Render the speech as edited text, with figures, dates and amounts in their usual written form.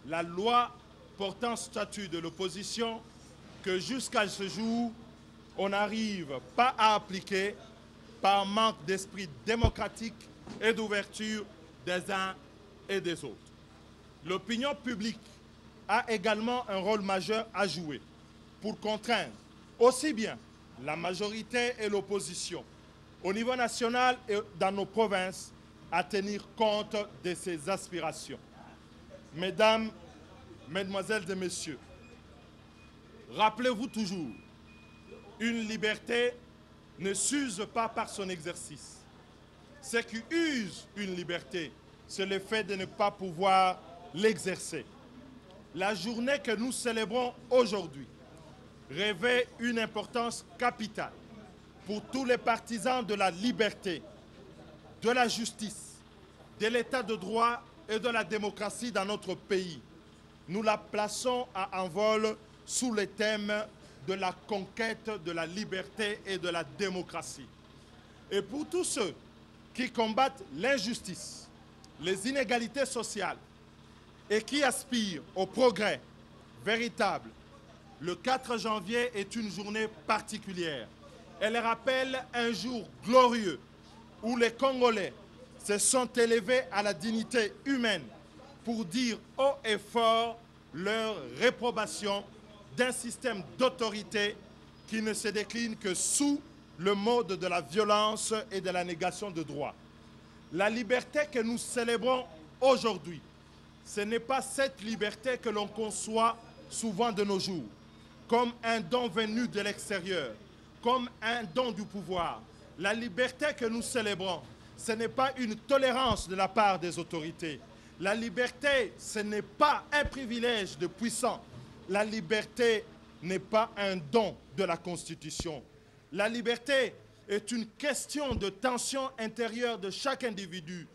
la loi portant statut de l'opposition que jusqu'à ce jour, on n'arrive pas à appliquer par manque d'esprit démocratique et d'ouverture des uns et des autres. L'opinion publique a également un rôle majeur à jouer pour contraindre aussi bien la majorité et l'opposition au niveau national et dans nos provinces à tenir compte de ces aspirations. Mesdames, Mesdemoiselles et Messieurs, rappelez-vous toujours, une liberté ne s'use pas par son exercice. Ce qui use une liberté, c'est le fait de ne pas pouvoir l'exercer. La journée que nous célébrons aujourd'hui revêt une importance capitale pour tous les partisans de la liberté, de la justice, de l'état de droit et de la démocratie dans notre pays. Nous la plaçons à envol sous le thème de la conquête de la liberté et de la démocratie. Et pour tous ceux qui combattent l'injustice, les inégalités sociales et qui aspirent au progrès véritable, le 4 janvier est une journée particulière. Elle rappelle un jour glorieux où les Congolais se sont élevés à la dignité humaine pour dire haut et fort leur réprobation d'un système d'autorité qui ne se décline que sous le mode de la violence et de la négation de droits. La liberté que nous célébrons aujourd'hui, ce n'est pas cette liberté que l'on conçoit souvent de nos jours, comme un don venu de l'extérieur, comme un don du pouvoir. La liberté que nous célébrons, ce n'est pas une tolérance de la part des autorités. La liberté, ce n'est pas un privilège de puissants. La liberté n'est pas un don de la Constitution. La liberté est une question de tension intérieure de chaque individu.